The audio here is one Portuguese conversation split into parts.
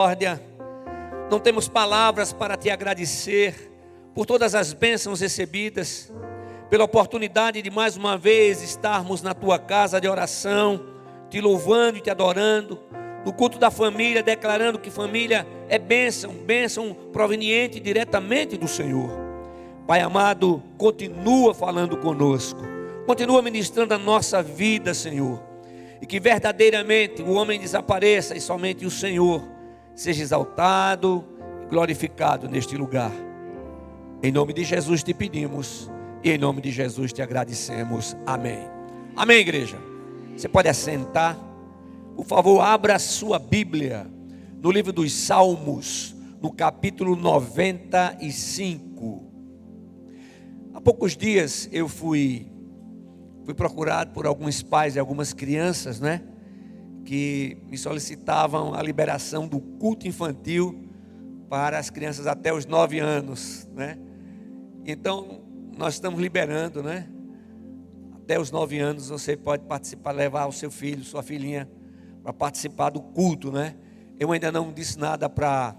misericórdia. Não temos palavras para te agradecer por todas as bênçãos recebidas, pela oportunidade de mais uma vez estarmos na tua casa de oração, te louvando e te adorando, no culto da família, declarando que família é bênção, bênção proveniente diretamente do Senhor. Pai amado, continua falando conosco, continua ministrando a nossa vida, Senhor, e que verdadeiramente o homem desapareça e somente o Senhor seja exaltado e glorificado neste lugar. Em nome de Jesus te pedimos e em nome de Jesus te agradecemos. Amém. Amém, igreja. Você pode assentar. Por favor, abra a sua Bíblia no livro dos Salmos, no capítulo 95. Há poucos dias eu fui procurado por alguns pais e algumas crianças, né, que me solicitavam a liberação do culto infantil para as crianças até os 9 anos, né? Então, nós estamos liberando, né? Até os 9 anos você pode participar, levar o seu filho, sua filhinha, para participar do culto, né? Eu ainda não disse nada para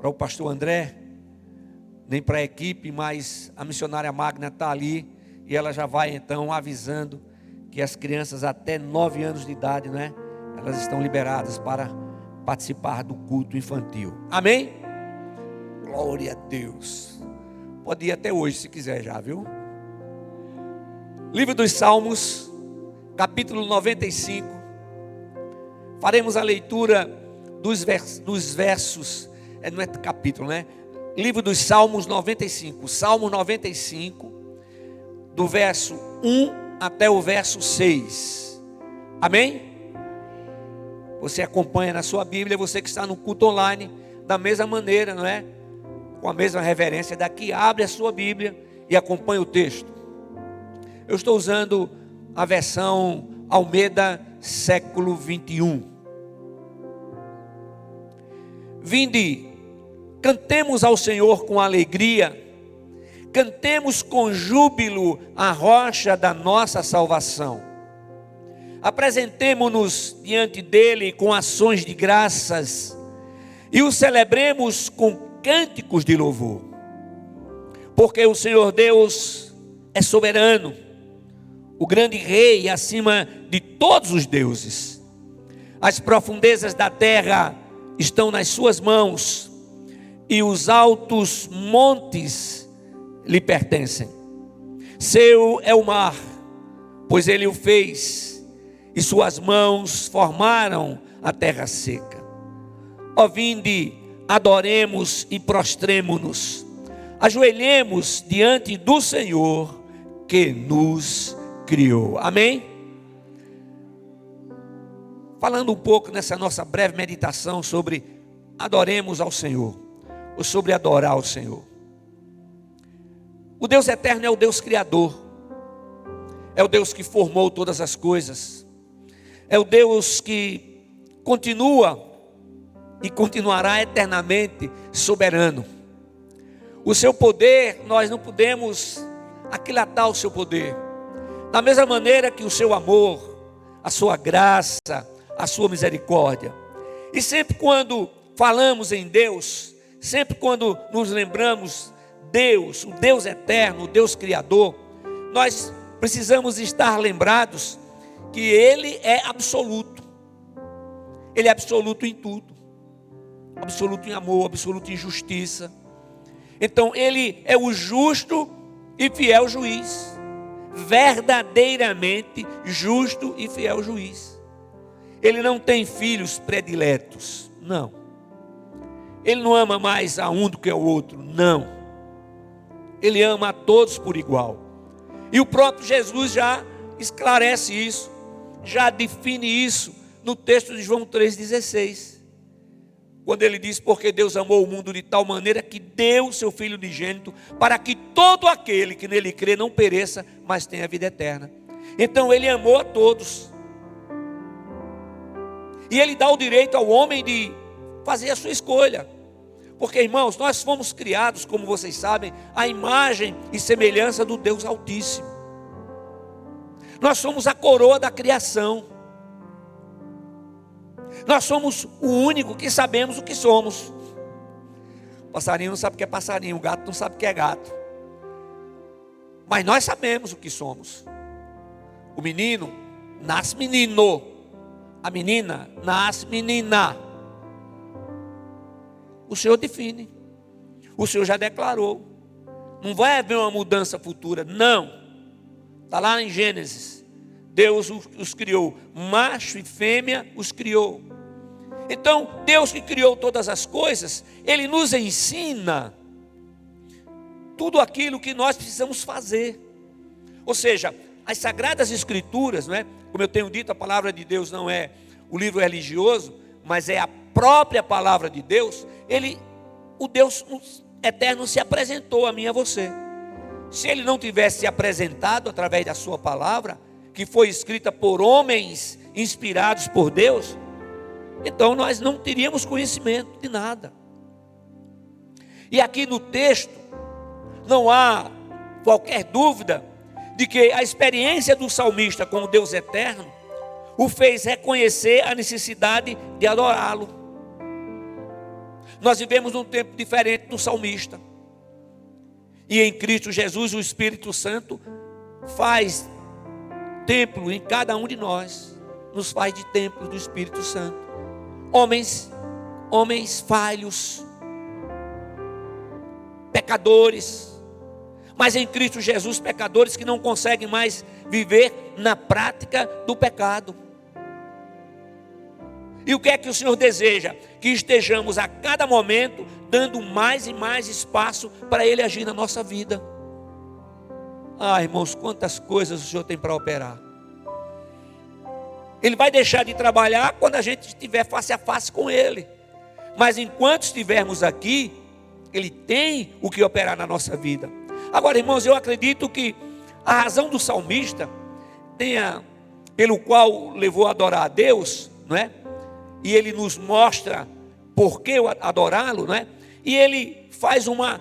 o pastor André, nem para a equipe, mas a missionária Magna está ali e ela já vai então avisando que as crianças até 9 anos de idade, né? Elas estão liberadas para participar do culto infantil. Amém? Glória a Deus. Pode ir até hoje se quiser já, viu? Livro dos Salmos, capítulo 95. Faremos a leitura dos versos, não é capítulo, né? Livro dos Salmos 95, Salmo 95, do verso 1 até o verso 6. Amém? Você acompanha na sua Bíblia, você que está no culto online, da mesma maneira, não é? Com a mesma reverência, daqui abre a sua Bíblia e acompanha o texto. Eu estou usando a versão Almeida século 21. Vinde, cantemos ao Senhor com alegria, cantemos com júbilo a rocha da nossa salvação. Apresentemo-nos diante dele com ações de graças e o celebremos com cânticos de louvor. Porque o Senhor Deus é soberano, o grande rei acima de todos os deuses. As profundezas da terra estão nas suas mãos e os altos montes lhe pertencem. Seu é o mar, pois ele o fez, e suas mãos formaram a terra seca. Ó, vinde, adoremos e prostremo-nos, ajoelhemos diante do Senhor que nos criou. Amém? Falando um pouco nessa nossa breve meditação sobre adoremos ao Senhor, ou sobre adorar ao Senhor. O Deus eterno é o Deus criador, é o Deus que formou todas as coisas, é o Deus que continua e continuará eternamente soberano. O seu poder, nós não podemos aquilatar o seu poder, da mesma maneira que o seu amor, a sua graça, a sua misericórdia. E sempre quando falamos em Deus, sempre quando nos lembramos Deus, o Deus eterno, o Deus criador, nós precisamos estar lembrados que Ele é absoluto. Ele é absoluto em tudo, absoluto em amor, absoluto em justiça. Então Ele é o justo e fiel juiz, verdadeiramente justo e fiel juiz. Ele não tem filhos prediletos, não. Ele não ama mais a um do que ao outro, não. Ele ama a todos por igual. E o próprio Jesus já esclarece isso, já define isso no texto de João 3,16. Quando ele diz, porque Deus amou o mundo de tal maneira que deu o seu Filho unigênito, para que todo aquele que nele crê não pereça, mas tenha vida eterna. Então ele amou a todos. E ele dá o direito ao homem de fazer a sua escolha. Porque, irmãos, nós fomos criados, como vocês sabem, à imagem e semelhança do Deus Altíssimo. Nós somos a coroa da criação. Nós somos o único que sabemos o que somos. O passarinho não sabe o que é passarinho, o gato não sabe o que é gato. Mas nós sabemos o que somos. O menino nasce menino, a menina nasce menina. O Senhor define, o Senhor já declarou. Não vai haver uma mudança futura, não. Está lá em Gênesis. Deus os criou, macho e fêmea os criou. Então, Deus que criou todas as coisas, Ele nos ensina tudo aquilo que nós precisamos fazer. Ou seja, as Sagradas Escrituras, não é? Como eu tenho dito, a palavra de Deus não é o livro religioso, mas é a própria palavra de Deus. O Deus eterno se apresentou a mim e a você. Se Ele não tivesse se apresentado através da sua palavra, que foi escrita por homens inspirados por Deus, então nós não teríamos conhecimento de nada. E aqui no texto, não há qualquer dúvida de que a experiência do salmista com o Deus eterno o fez reconhecer a necessidade de adorá-lo. Nós vivemos num tempo diferente do salmista. E em Cristo Jesus, o Espírito Santo faz templo em cada um de nós. Nos faz de templo do Espírito Santo. Homens falhos, pecadores, mas em Cristo Jesus, pecadores que não conseguem mais viver na prática do pecado. E o que é que o Senhor deseja? Que estejamos a cada momento dando mais e mais espaço para Ele agir na nossa vida. Ah, irmãos, quantas coisas o Senhor tem para operar. Ele vai deixar de trabalhar quando a gente estiver face a face com Ele. Mas enquanto estivermos aqui, Ele tem o que operar na nossa vida. Agora, irmãos, eu acredito que a razão do salmista pelo qual levou a adorar a Deus, não é? E ele nos mostra por que adorá-lo, não é? E ele faz uma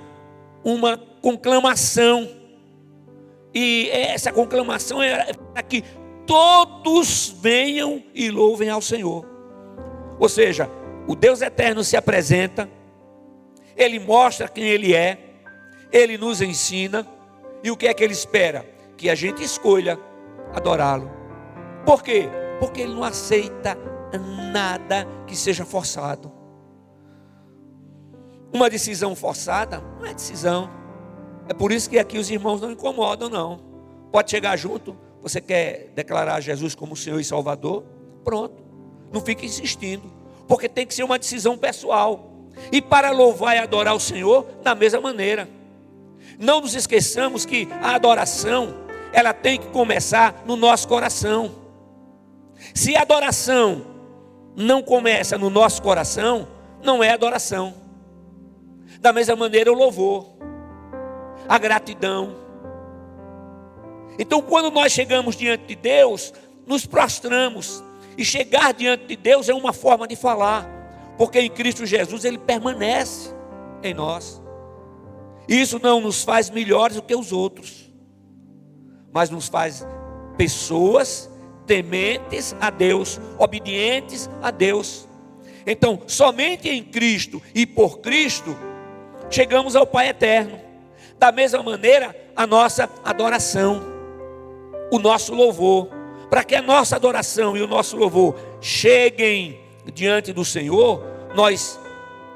conclamação. E essa conclamação é para que todos venham e louvem ao Senhor. Ou seja, o Deus eterno se apresenta, Ele mostra quem Ele é, Ele nos ensina, e o que é que Ele espera? Que a gente escolha adorá-lo. Por quê? Porque Ele não aceita nada que seja forçado. Uma decisão forçada não é decisão. É por isso que aqui os irmãos não incomodam, não. Pode chegar junto, você quer declarar Jesus como Senhor e Salvador? Pronto, não fique insistindo, porque tem que ser uma decisão pessoal. E para louvar e adorar o Senhor, da mesma maneira. Não nos esqueçamos que a adoração, ela tem que começar no nosso coração. Se a adoração não começa no nosso coração, não é adoração. Da mesma maneira o louvor, a gratidão. Então, quando nós chegamos diante de Deus, nos prostramos. E chegar diante de Deus é uma forma de falar, porque em Cristo Jesus Ele permanece em nós. Isso não nos faz melhores do que os outros, mas nos faz pessoas tementes a Deus, obedientes a Deus. Então, somente em Cristo e por Cristo chegamos ao Pai eterno. Da mesma maneira, a nossa adoração, o nosso louvor. Para que a nossa adoração e o nosso louvor cheguem diante do Senhor, nós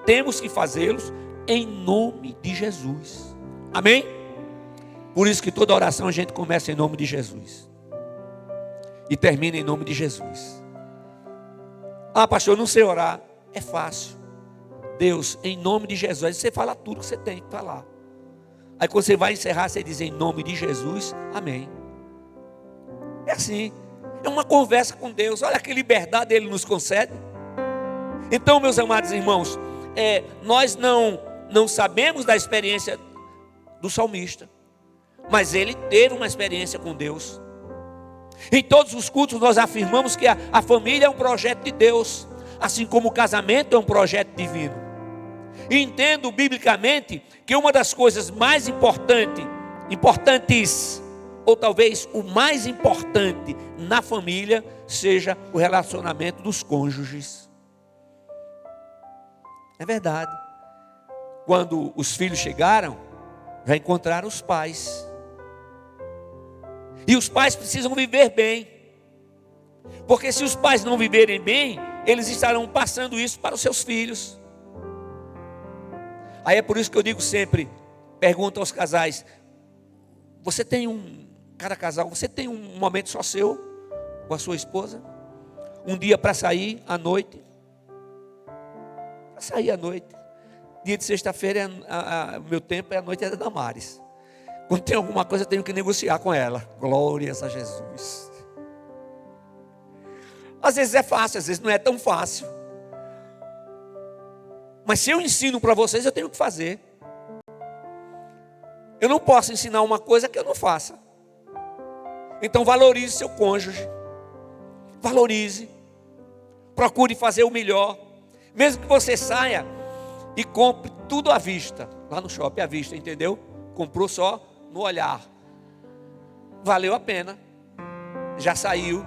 temos que fazê-los em nome de Jesus. Amém? Por isso que toda oração a gente começa em nome de Jesus e termina em nome de Jesus. Ah, pastor, eu não sei orar. É fácil. Deus, em nome de Jesus. Aí você fala tudo que você tem que falar. Aí quando você vai encerrar, você diz em nome de Jesus, amém. É assim, é uma conversa com Deus. Olha que liberdade Ele nos concede. Então, meus amados irmãos, nós não sabemos da experiência do salmista, mas ele teve uma experiência com Deus. Em todos os cultos nós afirmamos que a família é um projeto de Deus, assim como o casamento é um projeto divino. E entendo biblicamente que uma das coisas mais importantes, ou talvez o mais importante na família, seja o relacionamento dos cônjuges. É verdade. Quando os filhos chegaram, já encontraram os pais. E os pais precisam viver bem. Porque se os pais não viverem bem, eles estarão passando isso para os seus filhos. Aí é por isso que eu digo sempre, pergunto aos casais, cada casal, você tem um momento só seu, com a sua esposa? Um dia para sair à noite? Para sair à noite. Dia de sexta-feira, o meu tempo é a noite da Damares. Quando tem alguma coisa, eu tenho que negociar com ela. Glórias a Jesus. Às vezes é fácil, às vezes não é tão fácil. Mas se eu ensino para vocês, eu tenho que fazer. Eu não posso ensinar uma coisa que eu não faça. Então valorize seu cônjuge. Valorize. Procure fazer o melhor. Mesmo que você saia e compre tudo à vista. Lá no shopping à vista, entendeu? Comprou só no olhar. Valeu a pena. Já saiu.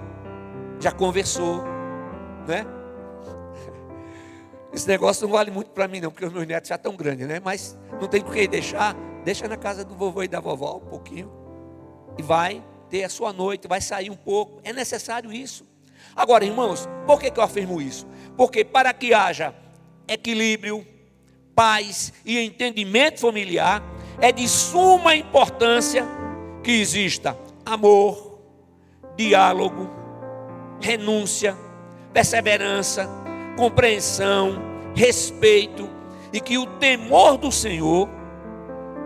Já conversou. Né? Esse negócio não vale muito para mim não, porque os meus netos já estão grandes, né? Mas não tem por que deixar. Deixa na casa do vovô e da vovó um pouquinho. E vai ter a sua noite, vai sair um pouco. É necessário isso. Agora, irmãos, por que eu afirmo isso? Porque para que haja equilíbrio, paz e entendimento familiar, é de suma importância que exista amor, diálogo, renúncia, perseverança, compreensão, respeito, e que o temor do Senhor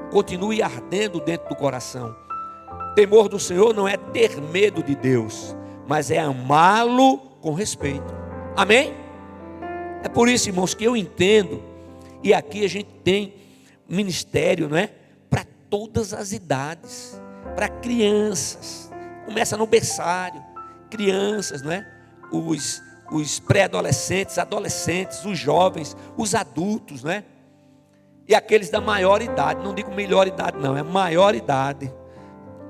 continue ardendo dentro do coração. Temor do Senhor não é ter medo de Deus, mas é amá-lo com respeito. Amém? É por isso, irmãos, que eu entendo, e aqui a gente tem ministério, não é? Para todas as idades, para crianças, começa no berçário, crianças, não é? Os pré-adolescentes, adolescentes, os jovens, os adultos, né? E aqueles da maior idade, não digo melhor idade não, é maior idade.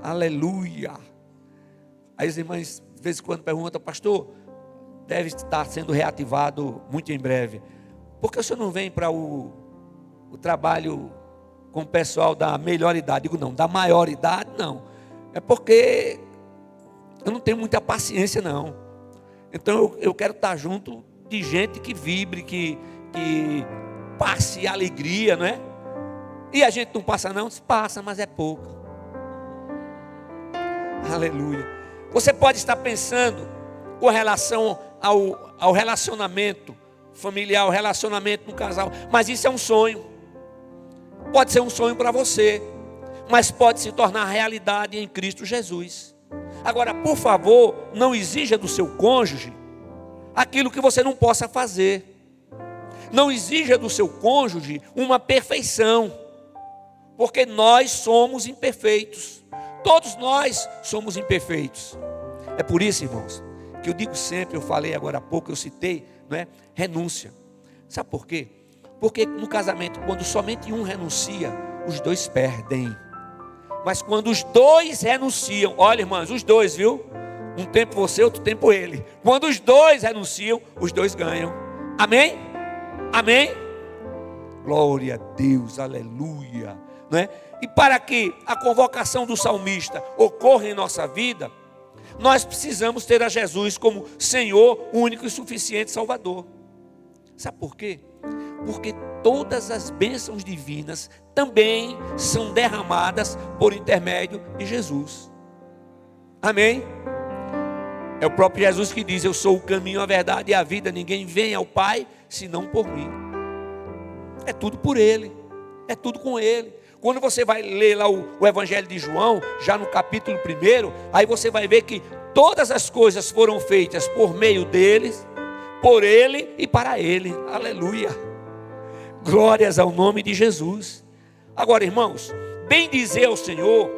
Aleluia. Aí as irmãs de vez em quando perguntam, pastor, deve estar sendo reativado muito em breve. Por que o senhor não vem para o trabalho com o pessoal da melhor idade? Digo, não, da maior idade não. É porque eu não tenho muita paciência não. Então eu quero estar junto de gente que vibre, que passe alegria, não é? E a gente não passa não? Passa, mas é pouco. Aleluia. Você pode estar pensando com relação ao relacionamento familiar, ao relacionamento no casal, mas isso é um sonho. Pode ser um sonho para você, mas pode se tornar realidade em Cristo Jesus. Agora, por favor, não exija do seu cônjuge aquilo que você não possa fazer. Não exija do seu cônjuge uma perfeição, porque nós somos imperfeitos. Todos nós somos imperfeitos. É por isso, irmãos, que eu digo sempre, eu falei agora há pouco, eu citei, não é? Renúncia. Sabe por quê? Porque no casamento, quando somente um renuncia, os dois perdem. Mas quando os dois renunciam, olha, irmãos, os dois, viu? Um tempo você, outro tempo ele. Quando os dois renunciam, os dois ganham. Amém? Amém? Glória a Deus, aleluia. Não é? E para que a convocação do salmista ocorra em nossa vida, nós precisamos ter a Jesus como Senhor, único e suficiente Salvador. Sabe por quê? Porque todas as bênçãos divinas também são derramadas por intermédio de Jesus. Amém? É o próprio Jesus que diz, eu sou o caminho, a verdade e a vida, ninguém vem ao Pai senão por mim. É tudo por Ele, é tudo com Ele. Quando você vai ler lá o Evangelho de João, já no capítulo 1, aí você vai ver que todas as coisas foram feitas por meio deles, por Ele e para Ele. Aleluia. Glórias ao nome de Jesus. Agora, irmãos, bem dizer ao Senhor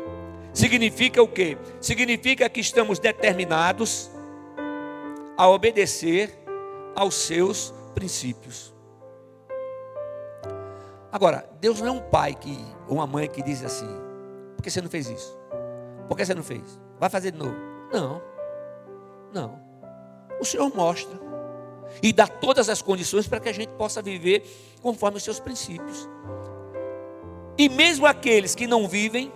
significa o quê? Significa que estamos determinados a obedecer aos seus princípios. Agora, Deus não é um pai ou uma mãe que diz assim, por que você não fez isso? Por que você não fez? Vai fazer de novo? Não. O Senhor mostra. e dá todas as condições para que a gente possa viver conforme os seus princípios. E mesmo aqueles que não vivem,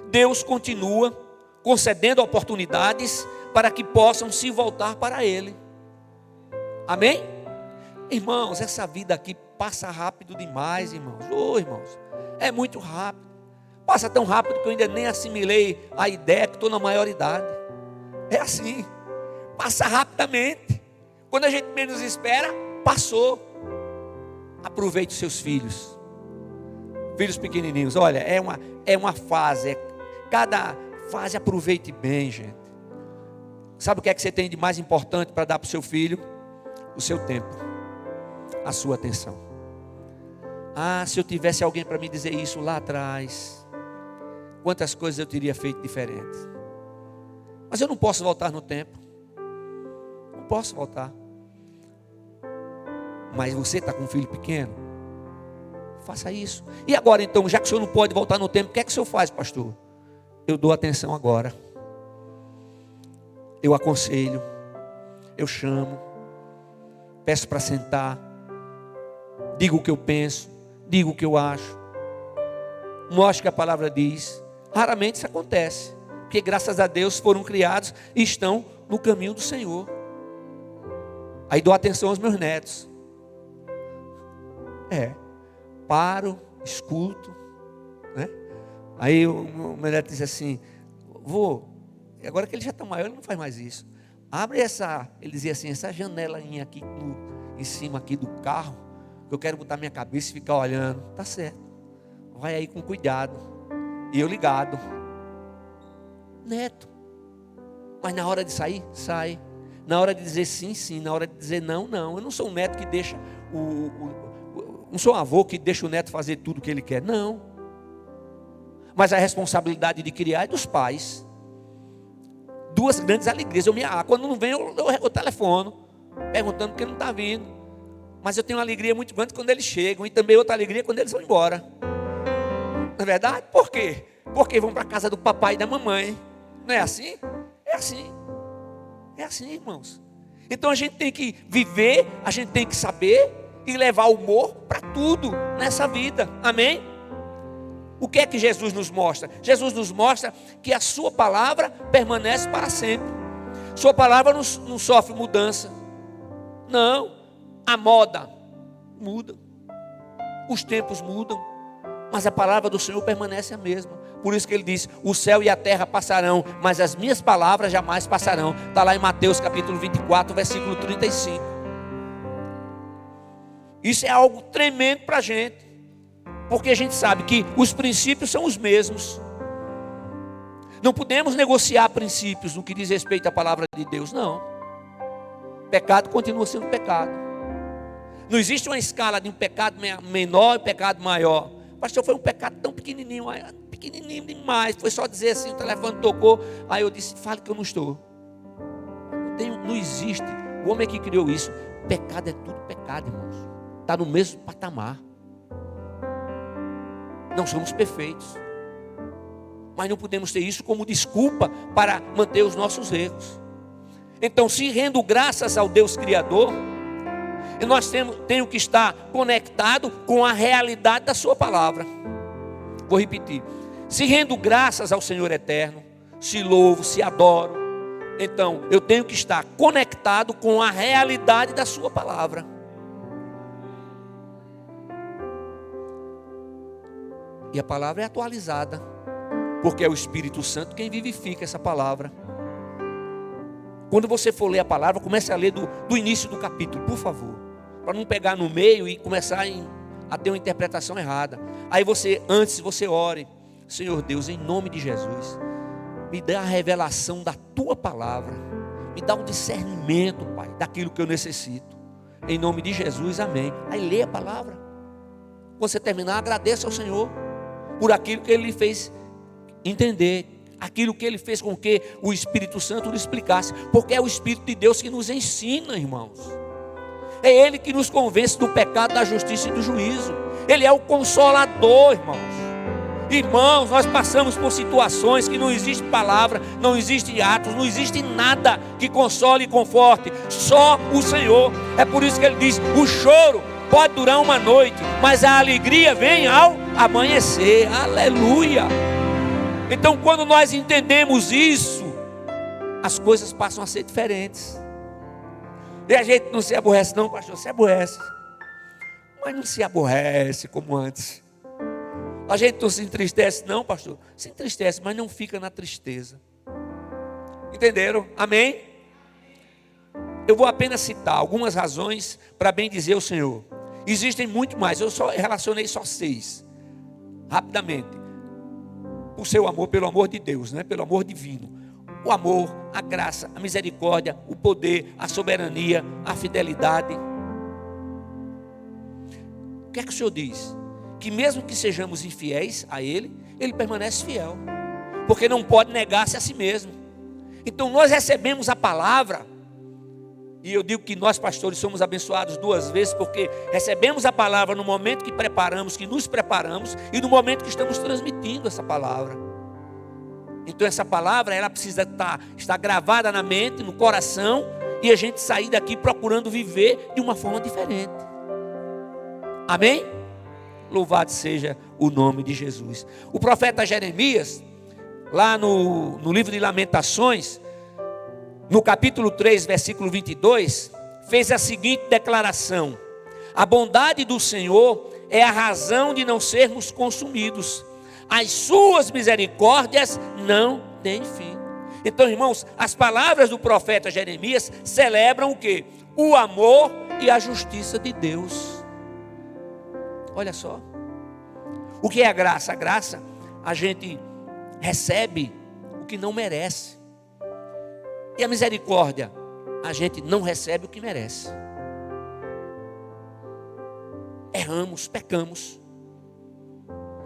Deus continua concedendo oportunidades para que possam se voltar para Ele. Amém? Irmãos, essa vida aqui passa rápido demais, irmãos. Irmãos, é muito rápido. Passa tão rápido que eu ainda nem assimilei a ideia que estou na maioridade. É assim, passa rapidamente. Quando a gente menos espera, passou. Aproveite os seus filhos. Filhos pequenininhos, olha, é uma fase. Cada fase aproveite bem, gente. Sabe o que é que você tem de mais importante para dar para o seu filho? O seu tempo, a sua atenção. Se eu tivesse alguém para me dizer isso lá atrás, quantas coisas eu teria feito diferente. Mas eu não posso voltar no tempo. Não posso voltar. Mas você está com um filho pequeno? Faça isso. E agora então, já que o senhor não pode voltar no tempo, o que é que o senhor faz, pastor? Eu dou atenção agora. Eu aconselho. Eu chamo. Peço para sentar. Digo o que eu penso. Digo o que eu acho. Mostre o que a palavra diz. Raramente isso acontece. Porque graças a Deus foram criados e estão no caminho do Senhor. Aí dou atenção aos meus netos. Paro, escuto, né? Aí o meu neto diz assim: vô, agora que ele já está maior, ele não faz mais isso. Abre ele dizia assim, essa janelainha aqui em cima aqui do carro, que eu quero botar minha cabeça e ficar olhando. Tá certo, vai aí com cuidado. E eu ligado. Neto. Mas na hora de sair, sai. Na hora de dizer sim, sim. Na hora de dizer não, não. Eu não sou um neto que deixa não sou um avô que deixa o neto fazer tudo o que ele quer. Não. Mas a responsabilidade de criar é dos pais. Duas grandes alegrias. Quando não vem, eu telefono, perguntando porque não está vindo. Mas eu tenho uma alegria muito grande quando eles chegam. E também outra alegria quando eles vão embora. Não é verdade? Por quê? Porque vão para a casa do papai e da mamãe. Não é assim? É assim. É assim, irmãos. Então a gente tem que viver, a gente tem que saber e levar o humor para tudo nessa vida. Amém? O que é que Jesus nos mostra? Jesus nos mostra que a sua palavra permanece para sempre. Sua palavra não sofre mudança. Não. A moda muda. Os tempos mudam. Mas a palavra do Senhor permanece a mesma. Por isso que ele diz: o céu e a terra passarão, mas as minhas palavras jamais passarão. Está lá em Mateus capítulo 24, versículo 35. Isso é algo tremendo para a gente. Porque a gente sabe que os princípios são os mesmos. Não podemos negociar princípios no que diz respeito à palavra de Deus, não. Pecado continua sendo pecado. Não existe uma escala de um pecado menor e pecado maior. Pastor, foi um pecado tão pequenininho demais. Foi só dizer assim, o telefone tocou. Aí eu disse: fale que eu não estou. Não existe. O homem que criou isso. Pecado é tudo pecado, irmãos. Está no mesmo patamar. Não somos perfeitos. Mas não podemos ter isso como desculpa para manter os nossos erros. Então, se rendo graças ao Deus Criador, e nós temos que estar conectado com a realidade da sua palavra. Vou repetir. Se rendo graças ao Senhor eterno, se louvo, se adoro, então eu tenho que estar conectado com a realidade da sua palavra. E a palavra é atualizada, porque é o Espírito Santo quem vivifica essa palavra. Quando você for ler a palavra, comece a ler do início do capítulo, por favor, para não pegar no meio e começar a ter uma interpretação errada. Aí antes você ore: Senhor Deus, em nome de Jesus, me dá a revelação da tua palavra, me dá um discernimento, Pai, daquilo que eu necessito. Em nome de Jesus, amém. Aí lê a palavra. Quando você terminar, agradeça ao Senhor por aquilo que Ele lhe fez entender, aquilo que Ele fez com que o Espírito Santo lhe explicasse, porque é o Espírito de Deus que nos ensina, irmãos. É Ele que nos convence do pecado, da justiça e do juízo. Ele é o consolador, irmãos. Irmãos, nós passamos por situações que não existe palavra, não existe atos, não existe nada que console e conforte, só o Senhor. É por isso que ele diz: o choro pode durar uma noite, mas a alegria vem ao amanhecer. Aleluia! Então, quando nós entendemos isso, as coisas passam a ser diferentes. E a gente não se aborrece não, pastor, se aborrece, mas não se aborrece como antes. A gente não se entristece não, pastor, se entristece, mas não fica na tristeza. Entenderam? Amém? Eu vou apenas citar algumas razões para bem dizer o Senhor. Existem muito mais, eu só relacionei só 6, rapidamente. O seu amor, pelo amor de Deus, né? Pelo amor divino. O amor, a graça, a misericórdia, o poder, a soberania, a fidelidade. O que é que o Senhor diz? Que mesmo que sejamos infiéis a Ele, Ele permanece fiel, porque não pode negar-se a si mesmo. Então nós recebemos a palavra, e eu digo que nós pastores somos abençoados 2 vezes, porque recebemos a palavra no momento que preparamos, que nos preparamos, e no momento que estamos transmitindo essa palavra. Então essa palavra, ela precisa estar gravada na mente, no coração, e a gente sair daqui procurando viver de uma forma diferente. Amém? Louvado seja o nome de Jesus. O profeta Jeremias, lá no livro de Lamentações, no capítulo 3, versículo 22, fez a seguinte declaração: a bondade do Senhor é a razão de não sermos consumidos, as suas misericórdias não têm fim. Então, irmãos, as palavras do profeta Jeremias celebram o quê? O amor e a justiça de Deus. Olha só, o que é a graça? A graça, a gente recebe o que não merece. E a misericórdia, a gente não recebe o que merece. Erramos, pecamos.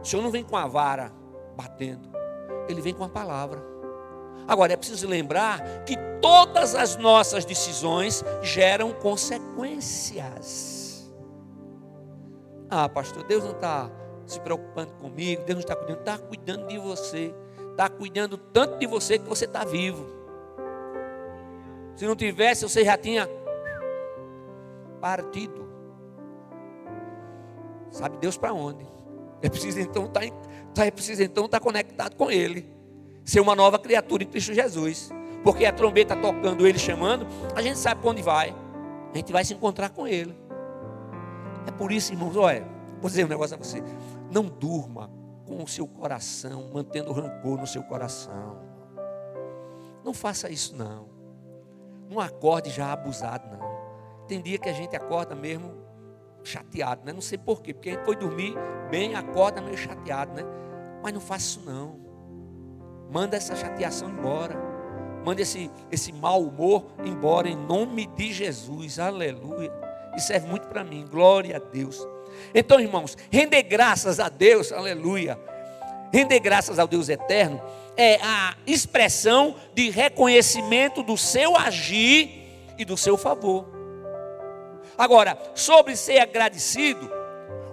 O Senhor não vem com a vara batendo, Ele vem com a palavra. Agora é preciso lembrar que todas as nossas decisões geram consequências. Ah, pastor, Deus não está se preocupando comigo, Deus não está cuidando de você, está cuidando tanto de você que você está vivo. Se não tivesse, você já tinha partido. Sabe Deus para onde? É preciso então estar conectado com Ele, ser uma nova criatura em Cristo Jesus, porque a trombeta tocando, Ele chamando, a gente sabe para onde vai, a gente vai se encontrar com Ele. É por isso, irmãos, olha, vou dizer um negócio a você: não durma com o seu coração, mantendo rancor no seu coração. Não faça isso não. Não acorde já abusado não. Tem dia que a gente acorda mesmo chateado, né? Não sei porquê, porque a gente foi dormir bem, acorda meio chateado, né? Mas não faça isso não. Manda essa chateação embora. Manda esse mau humor embora, em nome de Jesus. Aleluia. Isso serve muito para mim, glória a Deus. Então, irmãos, render graças a Deus, aleluia, render graças ao Deus eterno, é a expressão de reconhecimento do seu agir e do seu favor. Agora, sobre ser agradecido,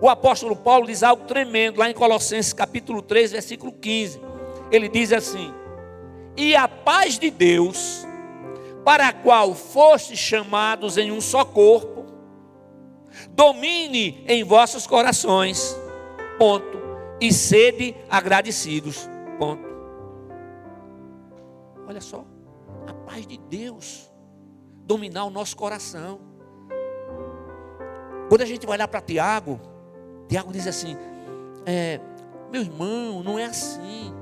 o apóstolo Paulo diz algo tremendo, lá em Colossenses capítulo 3, versículo 15, ele diz assim: e a paz de Deus, para a qual fostes chamados em um só corpo, domine em vossos corações, ponto, e sede agradecidos, ponto. Olha só, a paz de Deus dominar o nosso coração. Quando a gente vai lá para Tiago diz assim: meu irmão, não é assim.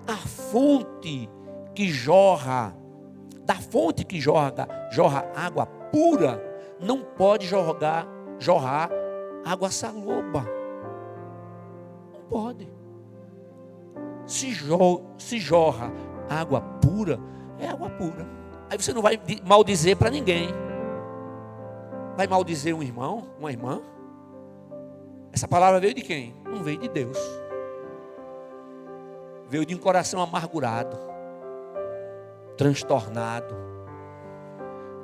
A fonte que jorra, da fonte que jorra água pura, não pode jorrar água saloba. Não pode. Se jorra água pura, é água pura. Aí você não vai maldizer para ninguém. Vai maldizer um irmão, uma irmã? Essa palavra veio de quem? Não veio de Deus. Veio de um coração amargurado, transtornado,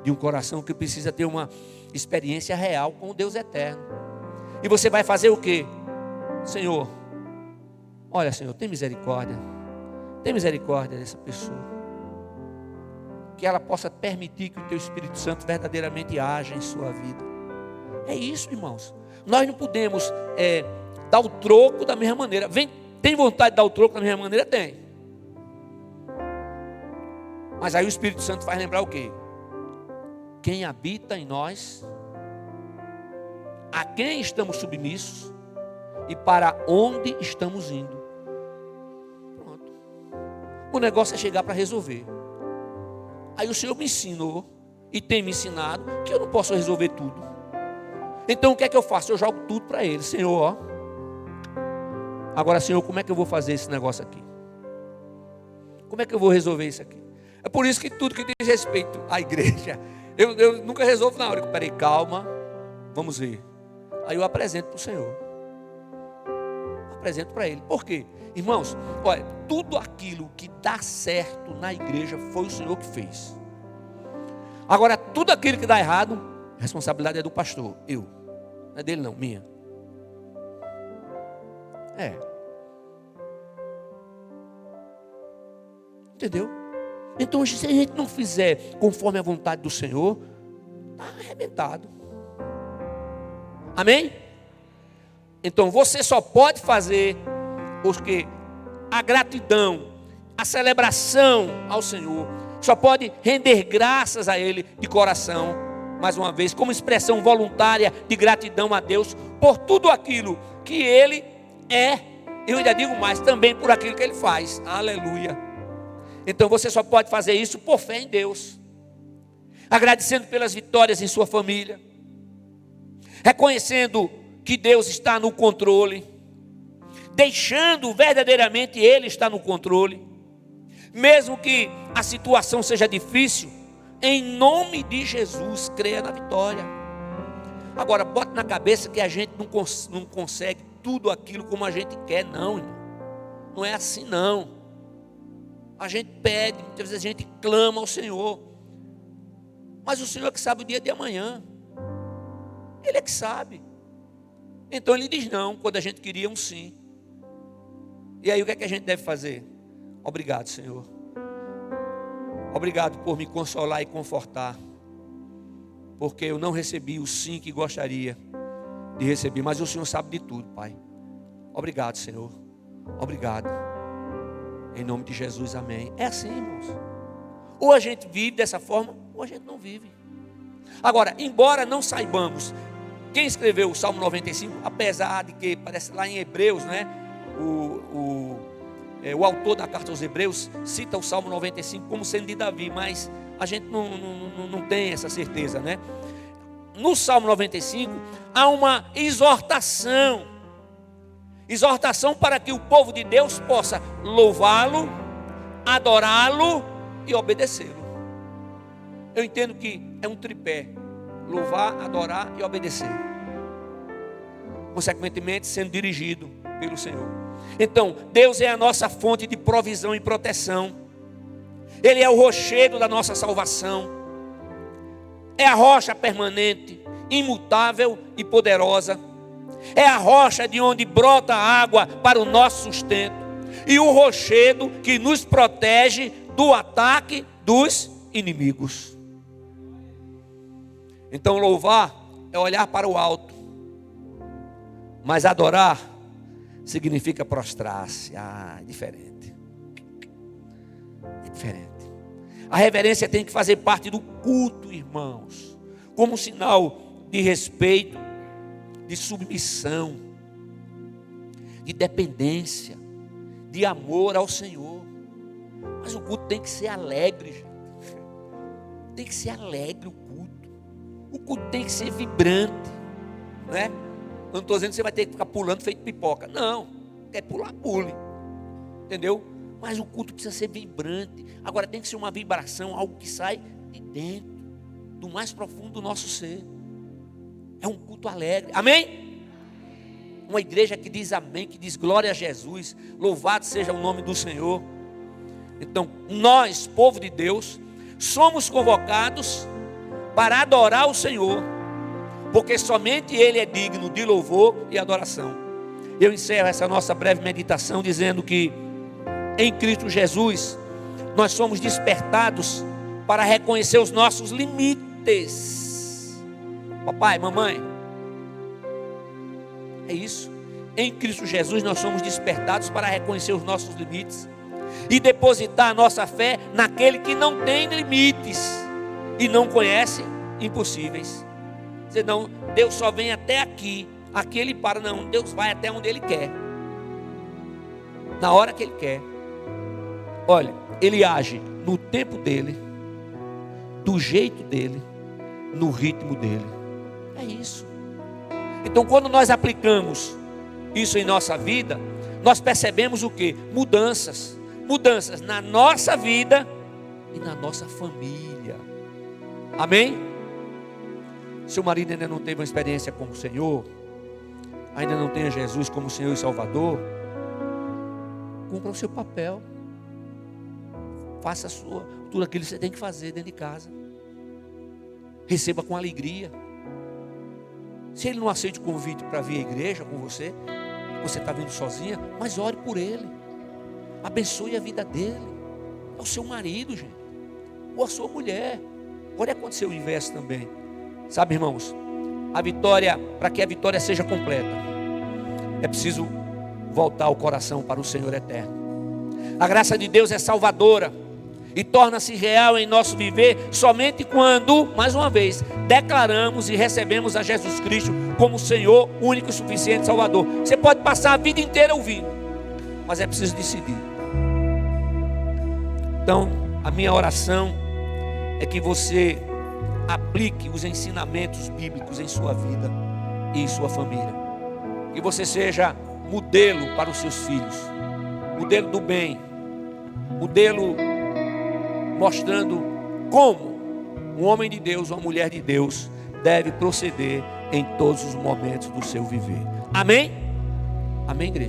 de um coração que precisa ter uma experiência real com o Deus eterno. E você vai fazer o quê? Senhor, Olha, Senhor, tem misericórdia dessa pessoa, que ela possa permitir que o Teu Espírito Santo verdadeiramente haja em sua vida. É isso, irmãos. Nós não podemos dar o troco da mesma maneira. Tem vontade de dar o troco da mesma maneira? Tem. Mas aí o Espírito Santo faz lembrar o quê? Quem habita em nós, a quem estamos submissos e para onde estamos indo. Pronto. O negócio é chegar para resolver. Aí o Senhor me ensinou e tem me ensinado que eu não posso resolver tudo. Então o que é que eu faço? Eu jogo tudo para Ele. Senhor, ó. Agora, Senhor, como é que eu vou fazer esse negócio aqui? Como é que eu vou resolver isso aqui? É por isso que tudo que diz respeito à igreja, eu nunca resolvo na hora. Peraí, calma, vamos ver. Aí eu apresento para o Senhor. Apresento para Ele. Por quê? Irmãos, olha, tudo aquilo que dá certo na igreja foi o Senhor que fez. Agora, tudo aquilo que dá errado, a responsabilidade é do pastor, eu. Não é dele não, minha. Entendeu? Então, se a gente não fizer conforme a vontade do Senhor, está arrebentado. Amém? Então, você só pode fazer porque a gratidão, a celebração ao Senhor, só pode render graças a Ele de coração, mais uma vez, como expressão voluntária de gratidão a Deus por tudo aquilo que Ele é. Eu ainda digo mais, também por aquilo que Ele faz. Aleluia. Então você só pode fazer isso por fé em Deus, agradecendo pelas vitórias em sua família, reconhecendo que Deus está no controle, deixando verdadeiramente Ele estar no controle, mesmo que a situação seja difícil, em nome de Jesus, creia na vitória. Agora, bote na cabeça que a gente não consegue tudo aquilo como a gente quer, não, irmão. Não é assim não. A gente pede, muitas vezes a gente clama ao Senhor, mas o Senhor é que sabe o dia de amanhã. Ele é que sabe. Então Ele diz não, quando a gente queria um sim. E aí o que é que a gente deve fazer? Obrigado, Senhor. Obrigado por me consolar e confortar, porque eu não recebi o sim que gostaria de receber, mas o Senhor sabe de tudo, Pai. Obrigado, Senhor. Obrigado. Em nome de Jesus, amém. É assim, irmãos. Ou a gente vive dessa forma, ou a gente não vive. Agora, embora não saibamos quem escreveu o Salmo 95, apesar de que parece lá em Hebreus, né? O autor da carta aos Hebreus cita o Salmo 95 como sendo de Davi, mas a gente não tem essa certeza, né? No Salmo 95 há uma exortação para que o povo de Deus possa louvá-lo, adorá-lo e obedecê-lo. Eu entendo que é um tripé: louvar, adorar e obedecer, consequentemente sendo dirigido pelo Senhor. Então, Deus é a nossa fonte de provisão e proteção. Ele é o rochedo da nossa salvação. É a rocha permanente, imutável e poderosa. É a rocha de onde brota água para o nosso sustento. E o rochedo que nos protege do ataque dos inimigos. Então louvar é olhar para o alto. Mas adorar significa prostrar-se. É diferente. É diferente. A reverência tem que fazer parte do culto, irmãos, como sinal de respeito, de submissão, de dependência, de amor ao Senhor. Mas o culto tem que ser alegre, gente. Tem que ser alegre o culto. O culto tem que ser vibrante, né? Eu não estou dizendo que você vai ter que ficar pulando feito pipoca. Não, quer pular, pule. Entendeu? Mas o culto precisa ser vibrante. Agora tem que ser uma vibração, algo que sai de dentro, do mais profundo do nosso ser. É um culto alegre. Amém? Uma igreja que diz amém, que diz glória a Jesus, louvado seja o nome do Senhor. Então, nós, povo de Deus, somos convocados para adorar o Senhor, porque somente Ele é digno de louvor e adoração. Eu encerro essa nossa breve meditação dizendo que em Cristo Jesus nós somos despertados para reconhecer os nossos limites. Papai, mamãe, é isso. Em Cristo Jesus nós somos despertados para reconhecer os nossos limites e depositar a nossa fé naquele que não tem limites e não conhece impossíveis. Dizer, não, Deus só vem até aqui, aqui Ele para. Não, Deus vai até onde Ele quer, na hora que Ele quer. Olha, Ele age no tempo dEle, do jeito dEle, no ritmo dEle. É isso. Então quando nós aplicamos isso em nossa vida, nós percebemos o quê? Mudanças na nossa vida e na nossa família. Amém? Seu marido ainda não teve uma experiência com o Senhor, ainda não tem Jesus como Senhor e Salvador, cumpra o seu papel, faça tudo aquilo que você tem que fazer dentro de casa, receba com alegria. Se ele não aceita o convite para vir à igreja com você está vindo sozinha, mas ore por ele, abençoe a vida dele. É o seu marido, gente, ou a sua mulher. Pode acontecer o inverso também. Sabe, irmãos, a vitória, para que a vitória seja completa, é preciso voltar o coração para o Senhor eterno. A graça de Deus é salvadora e torna-se real em nosso viver somente quando, mais uma vez, declaramos e recebemos a Jesus Cristo como Senhor, único e suficiente Salvador. Você pode passar a vida inteira ouvindo, mas é preciso decidir. Então, a minha oração é que você aplique os ensinamentos bíblicos em sua vida e em sua família. Que você seja modelo para os seus filhos, modelo do bem, modelo mostrando como um homem de Deus, uma mulher de Deus deve proceder em todos os momentos do seu viver. Amém? Amém, igreja?